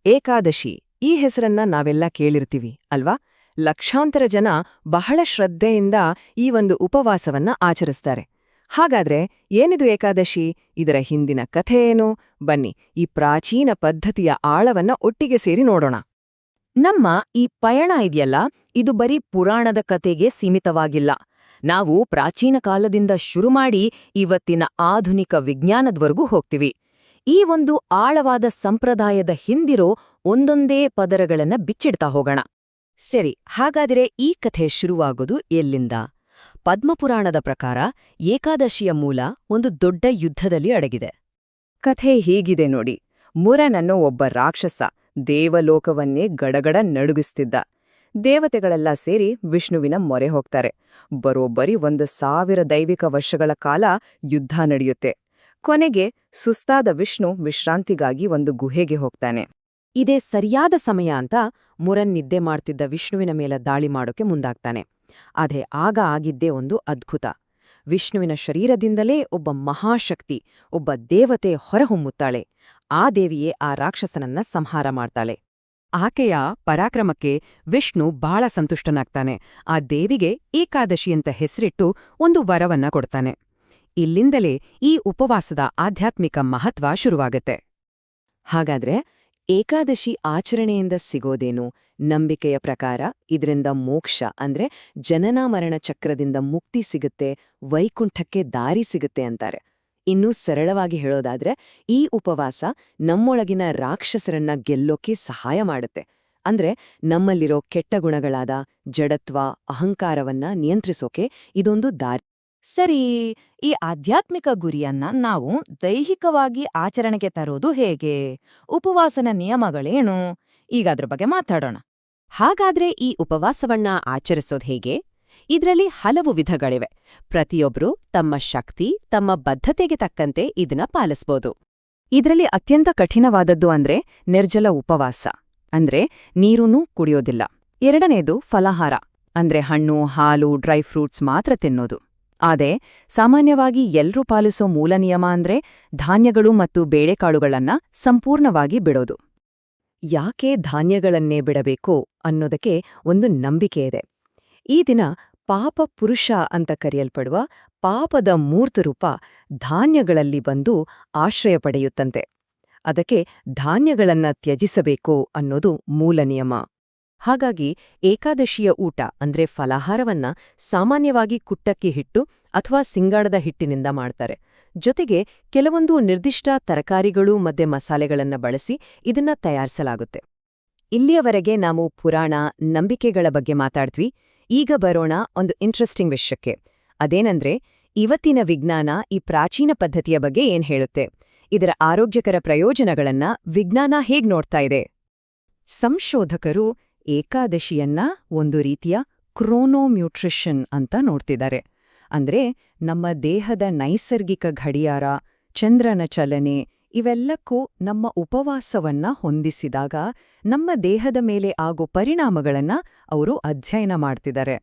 ಏಕಾದಶಿ ಈ ಹೆಸರನ್ನ ನಾವೆಲ್ಲ ಕೇಳಿರ್ತೀವಿ ಅಲ್ವಾ? ಲಕ್ಷಾಂತರ ಜನ ಬಹಳ ಶ್ರದ್ಧೆಯಿಂದ ಈ ಒಂದು ಉಪವಾಸವನ್ನ ಆಚರಿಸ್ತಾರೆ. ಹಾಗಾದ್ರೆ ಏನಿದು ಏಕಾದಶಿ? ಇದರ ಹಿಂದಿನ ಕಥೆ ಏನು? ಬನ್ನಿ, ಈ ಪ್ರಾಚೀನ ಪದ್ಧತಿಯ ಆಳವನ್ನ ಒಟ್ಟಿಗೆ ಸೇರಿ ನೋಡೋಣ. ನಮ್ಮ ಈ ಪಯಣ ಇದೆಯಲ್ಲ, ಇದು ಬರೀ ಪುರಾಣದ ಕತೆಗೆ ಸೀಮಿತವಾಗಿಲ್ಲ. ನಾವು ಪ್ರಾಚೀನ ಕಾಲದಿಂದ ಶುರು ಮಾಡಿ ಇವತ್ತಿನ ಆಧುನಿಕ ವಿಜ್ಞಾನದವರೆಗೂ ಹೋಗ್ತೀವಿ. ಈ ಒಂದು ಆಳವಾದ ಸಂಪ್ರದಾಯದ ಹಿಂದಿರೋ ಒಂದೊಂದೇ ಪದರಗಳನ್ನ ಬಿಚ್ಚಿಡ್ತಾ ಹೋಗೋಣ. ಸರಿ, ಹಾಗಾದರೆ ಈ ಕಥೆ ಶುರುವಾಗೋದು ಎಲ್ಲಿಂದ? ಪದ್ಮಪುರಾಣದ ಪ್ರಕಾರ ಏಕಾದಶಿಯ ಮೂಲ ಒಂದು ದೊಡ್ಡ ಯುದ್ಧದಲ್ಲಿ ಅಡಗಿದೆ. ಕಥೆ ಹೀಗಿದೆ ನೋಡಿ. ಮುರನನ್ನೋ ಒಬ್ಬ ರಾಕ್ಷಸ ದೇವಲೋಕವನ್ನೇ ಗಡಗಡ ನಡುಗಿಸ್ತಿದ್ದ. ದೇವತೆಗಳೆಲ್ಲ ಸೇರಿ ವಿಷ್ಣುವಿನ ಮೊರೆ ಹೋಗ್ತಾರೆ. ಬರೋಬ್ಬರಿ 1000 ದೈವಿಕ ವರ್ಷಗಳ ಕಾಲ ಯುದ್ಧ ನಡೆಯುತ್ತೆ. ಕೊನೆಗೆ ಸುಸ್ತಾದ ವಿಷ್ಣು ವಿಶ್ರಾಂತಿಗಾಗಿ ಒಂದು ಗುಹೆಗೆ ಹೋಗ್ತಾನೆ. ಇದೇ ಸರಿಯಾದ ಸಮಯ ಅಂತ ಮುರನ್ ನಿದ್ದೆ ಮಾಡ್ತಿದ್ದ ವಿಷ್ಣುವಿನ ಮೇಲೆ ದಾಳಿ ಮಾಡೋಕೆ ಮುಂದಾಗ್ತಾನೆ. ಅದೇ ಆಗ ಆಗಿದ್ದೇ ಒಂದು ಅದ್ಭುತ. ವಿಷ್ಣುವಿನ ಶರೀರದಿಂದಲೇ ಒಬ್ಬ ಮಹಾಶಕ್ತಿ, ಒಬ್ಬ ದೇವತೆ ಹೊರಹೊಮ್ಮುತ್ತಾಳೆ. ಆ ದೇವಿಯೇ ಆ ರಾಕ್ಷಸನನ್ನ ಸಂಹಾರ ಮಾಡ್ತಾಳೆ. ಆಕೆಯ ಪರಾಕ್ರಮಕ್ಕೆ ವಿಷ್ಣು ಬಹಳ ಸಂತುಷ್ಟನಾಗ್ತಾನೆ. ಆ ದೇವಿಗೆ ಏಕಾದಶಿ ಅಂತ ಹೆಸರಿಟ್ಟು ಒಂದು ವರವನ್ನ ಕೊಡ್ತಾನೆ. ಇಲ್ಲಿಂದಲೇ ಈ ಉಪವಾಸದ ಆಧ್ಯಾತ್ಮಿಕ ಮಹತ್ವ ಶುರುವಾಗತ್ತೆ. ಹಾಗಾದ್ರೆ ಏಕಾದಶಿ ಆಚರಣೆಯಿಂದ ಸಿಗೋದೇನು? ನಂಬಿಕೆಯ ಪ್ರಕಾರ ಇದರಿಂದ ಮೋಕ್ಷ ಅಂದ್ರೆ ಜನನ ಮರಣ ಚಕ್ರದಿಂದ ಮುಕ್ತಿ ಸಿಗುತ್ತೆ, ವೈಕುಂಠಕ್ಕೆ ದಾರಿ ಸಿಗುತ್ತೆ ಅಂತಾರೆ. ಇನ್ನೂ ಸರಳವಾಗಿ ಹೇಳೋದಾದ್ರೆ ಈ ಉಪವಾಸ ನಮ್ಮೊಳಗಿನ ರಾಕ್ಷಸರನ್ನ ಗೆಲ್ಲೋಕೆ ಸಹಾಯ ಮಾಡುತ್ತೆ. ಅಂದ್ರೆ ನಮ್ಮಲ್ಲಿರೋ ಕೆಟ್ಟ ಗುಣಗಳಾದ ಜಡತ್ವ, ಅಹಂಕಾರವನ್ನ ನಿಯಂತ್ರಿಸೋಕೆ ಇದೊಂದು ದಾರಿ. ಸರಿ, ಈ ಆಧ್ಯಾತ್ಮಿಕ ಗುರಿಯನ್ನ ನಾವು ದೈಹಿಕವಾಗಿ ಆಚರಣೆಗೆ ತರೋದು ಹೇಗೆ? ಉಪವಾಸನ ನಿಯಮಗಳೇನು? ಈಗ ಅದ್ರ ಬಗ್ಗೆ ಮಾತಾಡೋಣ. ಹಾಗಾದ್ರೆ ಈ ಉಪವಾಸವನ್ನ ಆಚರಿಸೋದು ಹೇಗೆ? ಇದರಲ್ಲಿ ಹಲವು ವಿಧಗಳಿವೆ. ಪ್ರತಿಯೊಬ್ರು ತಮ್ಮ ಶಕ್ತಿ, ತಮ್ಮ ಬದ್ಧತೆಗೆ ತಕ್ಕಂತೆ ಇದನ್ನ ಪಾಲಿಸ್ಬೋದು. ಇದರಲ್ಲಿ ಅತ್ಯಂತ ಕಠಿಣವಾದದ್ದು ಅಂದ್ರೆ ನಿರ್ಜಲ ಉಪವಾಸ, ಅಂದ್ರೆ ನೀರನ್ನೂ ಕುಡಿಯೋದಿಲ್ಲ. ಎರಡನೇದು ಫಲಾಹಾರ, ಅಂದ್ರೆ ಹಣ್ಣು, ಹಾಲು, ಡ್ರೈ ಫ್ರೂಟ್ಸ್ ಮಾತ್ರ ತಿನ್ನೋದು. ಆದ್ರೆ ಸಾಮಾನ್ಯವಾಗಿ ಎಲ್ರೂ ಪಾಲಿಸೋ ಮೂಲ ನಿಯಮ ಅಂದ್ರೆ ಧಾನ್ಯಗಳು ಮತ್ತು ಬೇಳೆಕಾಳುಗಳನ್ನ ಸಂಪೂರ್ಣವಾಗಿ ಬಿಡೋದು. ಯಾಕೆ ಧಾನ್ಯಗಳನ್ನೇ ಬಿಡಬೇಕು ಅನ್ನೋದಕ್ಕೆ ಒಂದು ನಂಬಿಕೆ ಇದೆ. ಈ ದಿನ ಪಾಪ ಪುರುಷ ಅಂತ ಕರೆಯಲ್ಪಡುವ ಪಾಪದ ಮೂರ್ತರೂಪ ಧಾನ್ಯಗಳಲ್ಲಿ ಬಂದು ಆಶ್ರಯ ಪಡೆಯುತ್ತಂತೆ. ಅದಕ್ಕೆ ಧಾನ್ಯಗಳನ್ನ ತ್ಯಜಿಸಬೇಕು ಅನ್ನೋದು ಮೂಲ ನಿಯಮ. ಹಾಗಾಗಿ ಏಕಾದಶಿಯ ಊಟ ಅಂದ್ರೆ ಫಲಾಹಾರವನ್ನ ಸಾಮಾನ್ಯವಾಗಿ ಕುಟ್ಟಕ್ಕಿ ಹಿಟ್ಟು ಅಥವಾ ಸಿಂಗಾಡದ ಹಿಟ್ಟಿನಿಂದ ಮಾಡ್ತಾರೆ. ಜೊತೆಗೆ ಕೆಲವೊಂದು ನಿರ್ದಿಷ್ಟ ತರಕಾರಿಗಳು ಮತ್ತೆ ಮಸಾಲೆಗಳನ್ನ ಬಳಸಿ ಇದನ್ನ ತಯಾರಿಸಲಾಗುತ್ತೆ. ಇಲ್ಲಿಯವರೆಗೆ ನಾವು ಪುರಾಣ, ನಂಬಿಕೆಗಳ ಬಗ್ಗೆ ಮಾತಾಡ್ದ್ವಿ. ಈಗ ಬರೋಣ ಒಂದು ಇಂಟ್ರೆಸ್ಟಿಂಗ್ ವಿಷಯಕ್ಕೆ. ಅದೇನಂದ್ರೆ ಇವತ್ತಿನ ವಿಜ್ಞಾನ ಈ ಪ್ರಾಚೀನ ಪದ್ಧತಿಯ ಬಗ್ಗೆ ಏನ್ ಹೇಳುತ್ತೆ? ಇದರ ಆರೋಗ್ಯಕರ ಪ್ರಯೋಜನಗಳನ್ನ ವಿಜ್ಞಾನ ಹೇಗ್ ನೋಡ್ತಾ ಇದೆ? ಸಂಶೋಧಕರು ಏಕಾದಶಿಯನ್ನ ಒಂದು ರೀತಿಯ ಕ್ರೋನೋಮ್ಯೂಟ್ರಿಷನ್ ಅಂತ ನೋಡ್ತಿದ್ದಾರೆ. ಅಂದ್ರೆ ನಮ್ಮ ದೇಹದ ನೈಸರ್ಗಿಕ ಗಡಿಯಾರ, ಚಂದ್ರನ ಚಲನೆ ಇವೆಲ್ಲಕ್ಕೂ ನಮ್ಮ ಉಪವಾಸವನ್ನ ಹೊಂದಿಸಿದಾಗ ನಮ್ಮ ದೇಹದ ಮೇಲೆ ಆಗೋ ಪರಿಣಾಮಗಳನ್ನ ಅವರು ಅಧ್ಯಯನ ಮಾಡ್ತಿದ್ದಾರೆ.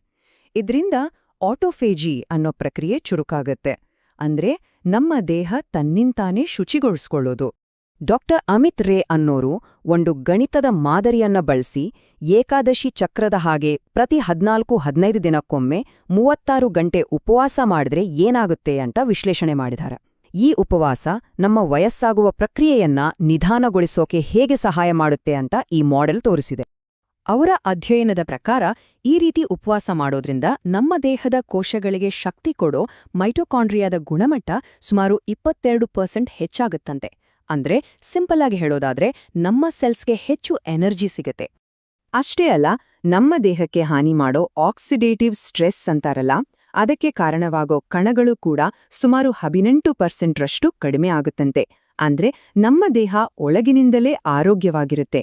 ಇದ್ರಿಂದ ಆಟೋಫೇಜಿ ಅನ್ನೋ ಪ್ರಕ್ರಿಯೆ ಚುರುಕಾಗತ್ತೆ. ಅಂದ್ರೆ ನಮ್ಮ ದೇಹ ತನ್ನಿಂತಾನೇ ಶುಚಿಗೊಳಿಸ್ಕೊಳ್ಳೋದು. ಡಾಕ್ಟರ್ ಅಮಿತ್ ರೇ ಅನ್ನೋರು ಒಂದು ಗಣಿತದ ಮಾದರಿಯನ್ನ ಬಳಸಿ ಏಕಾದಶಿ ಚಕ್ರದ ಹಾಗೆ ಪ್ರತಿ 14-15 ದಿನಕ್ಕೊಮ್ಮೆ 36 ಗಂಟೆ ಉಪವಾಸ ಮಾಡಿದ್ರೆ ಏನಾಗುತ್ತೆ ಅಂತ ವಿಶ್ಲೇಷಣೆ ಮಾಡಿದ್ದಾರೆ. ಈ ಉಪವಾಸ ನಮ್ಮ ವಯಸ್ಸಾಗುವ ಪ್ರಕ್ರಿಯೆಯನ್ನ ನಿಧಾನಗೊಳಿಸೋಕೆ ಹೇಗೆ ಸಹಾಯ ಮಾಡುತ್ತೆ ಅಂತ ಈ ಮಾಡೆಲ್ ತೋರಿಸಿದೆ. ಅವರ ಅಧ್ಯಯನದ ಪ್ರಕಾರ ಈ ರೀತಿ ಉಪವಾಸ ಮಾಡೋದ್ರಿಂದ ನಮ್ಮ ದೇಹದ ಕೋಶಗಳಿಗೆ ಶಕ್ತಿ ಕೊಡೋ ಮೈಟೊಕಾಂಡ್ರಿಯಾದ ಗುಣಮಟ್ಟ ಸುಮಾರು 22% ಹೆಚ್ಚಾಗುತ್ತಂತೆ. ಅಂದ್ರೆ ಸಿಂಪಲ್ ಆಗಿ ಹೇಳೋದಾದ್ರೆ ನಮ್ಮ ಸೆಲ್ಸ್ಗೆ ಹೆಚ್ಚು ಎನರ್ಜಿ ಸಿಗುತ್ತೆ. ಅಷ್ಟೇ ಅಲ್ಲ, ನಮ್ಮ ದೇಹಕ್ಕೆ ಹಾನಿ ಮಾಡೋ ಆಕ್ಸಿಡೇಟಿವ್ ಸ್ಟ್ರೆಸ್ ಅಂತಾರಲ್ಲ, ಅದಕ್ಕೆ ಕಾರಣವಾಗೋ ಕಣಗಳು ಕೂಡ ಸುಮಾರು 18% ಕಡಿಮೆ ಆಗುತ್ತಂತೆ. ಅಂದ್ರೆ ನಮ್ಮ ದೇಹ ಒಳಗಿನಿಂದಲೇ ಆರೋಗ್ಯವಾಗಿರುತ್ತೆ.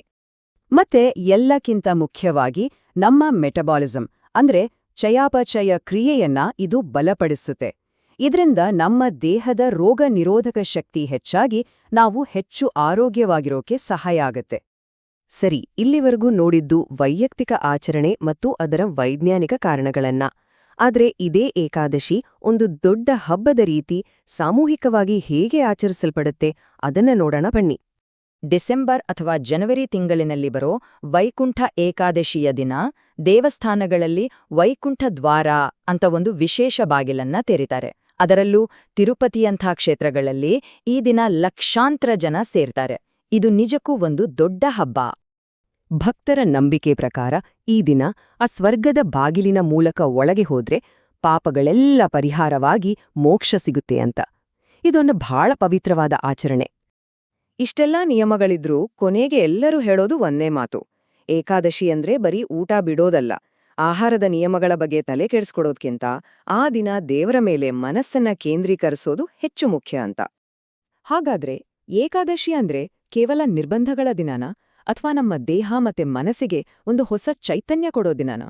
ಮತ್ತೆ ಎಲ್ಲಕ್ಕಿಂತ ಮುಖ್ಯವಾಗಿ ನಮ್ಮ ಮೆಟಬಾಲಿಸಂ ಅಂದ್ರೆ ಚಯಾಪಚಯ ಕ್ರಿಯೆಯನ್ನ ಇದು ಬಲಪಡಿಸುತ್ತೆ. ಇದರಿಂದ ನಮ್ಮ ದೇಹದ ರೋಗ ನಿರೋಧಕ ಶಕ್ತಿ ಹೆಚ್ಚಾಗಿ ನಾವು ಹೆಚ್ಚು ಆರೋಗ್ಯವಾಗಿರೋಕೆ ಸಹಾಯ ಆಗತ್ತೆ. ಸರಿ, ಇಲ್ಲಿವರೆಗೂ ನೋಡಿದ್ದು ವೈಯಕ್ತಿಕ ಆಚರಣೆ ಮತ್ತು ಅದರ ವೈಜ್ಞಾನಿಕ ಕಾರಣಗಳನ್ನ. ಆದ್ರೆ ಇದೇ ಏಕಾದಶಿ ಒಂದು ದೊಡ್ಡ ಹಬ್ಬದ ರೀತಿ ಸಾಮೂಹಿಕವಾಗಿ ಹೇಗೆ ಆಚರಿಸಲ್ಪಡುತ್ತೆ ಅದನ್ನ ನೋಡೋಣ ಬನ್ನಿ. ಡಿಸೆಂಬರ್ ಅಥವಾ ಜನವರಿ ತಿಂಗಳಿನಲ್ಲಿ ಬರೋ ವೈಕುಂಠ ಏಕಾದಶಿಯ ದಿನ ದೇವಸ್ಥಾನಗಳಲ್ಲಿ ವೈಕುಂಠ ದ್ವಾರ ಅಂತ ಒಂದು ವಿಶೇಷ ಬಾಗಿಲನ್ನ ತೆರೀತಾರೆ. ಅದರಲ್ಲೂ ತಿರುಪತಿಯಂಥ ಕ್ಷೇತ್ರಗಳಲ್ಲಿ ಈ ದಿನ ಲಕ್ಷಾಂತರ ಜನ ಸೇರ್ತಾರೆ. ಇದು ನಿಜಕ್ಕೂ ಒಂದು ದೊಡ್ಡ ಹಬ್ಬ. ಭಕ್ತರ ನಂಬಿಕೆ ಪ್ರಕಾರ ಈ ದಿನ ಆ ಸ್ವರ್ಗದ ಬಾಗಿಲಿನ ಮೂಲಕ ಒಳಗೆ ಹೋದ್ರೆ ಪಾಪಗಳೆಲ್ಲ ಪರಿಹಾರವಾಗಿ ಮೋಕ್ಷ ಸಿಗುತ್ತೆ ಅಂತ. ಇದೊಂದು ಬಹಳ ಪವಿತ್ರವಾದ ಆಚರಣೆ. ಇಷ್ಟೆಲ್ಲಾ ನಿಯಮಗಳಿದ್ರೂ ಕೊನೆಗೆ ಎಲ್ಲರೂ ಹೇಳೋದು ಒಂದೇ ಮಾತು: ಏಕಾದಶಿ ಅಂದ್ರೆ ಬರೀ ಊಟ ಬಿಡೋದಲ್ಲ, ಆಹಾರದ ನಿಯಮಗಳ ಬಗ್ಗೆ ತಲೆ ಕೆಡಿಸ್ಕೊಡೋದ್ಕಿಂತ ಆ ದಿನ ದೇವರ ಮೇಲೆ ಮನಸ್ಸನ್ನ ಕೇಂದ್ರೀಕರಿಸೋದು ಹೆಚ್ಚು ಮುಖ್ಯ ಅಂತ. ಹಾಗಾದ್ರೆ ಏಕಾದಶಿ ಅಂದ್ರೆ ಕೇವಲ ನಿರ್ಬಂಧಗಳ ದಿನನ, ಅಥವಾ ನಮ್ಮ ದೇಹ ಮತ್ತೆ ಮನಸ್ಸಿಗೆ ಒಂದು ಹೊಸ ಚೈತನ್ಯ ಕೊಡೋ ದಿನನ?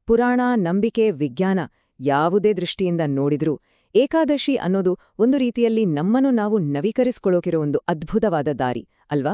ಪುರಾಣ, ನಂಬಿಕೆ, ವಿಜ್ಞಾನ ಯಾವುದೇ ದೃಷ್ಟಿಯಿಂದ ನೋಡಿದ್ರೂ ಏಕಾದಶಿ ಅನ್ನೋದು ಒಂದು ರೀತಿಯಲ್ಲಿ ನಮ್ಮನ್ನು ನಾವು ನವೀಕರಿಸ್ಕೊಳ್ಳೋಕಿರೋ ಒಂದು ಅದ್ಭುತವಾದ ದಾರಿ ಅಲ್ವಾ?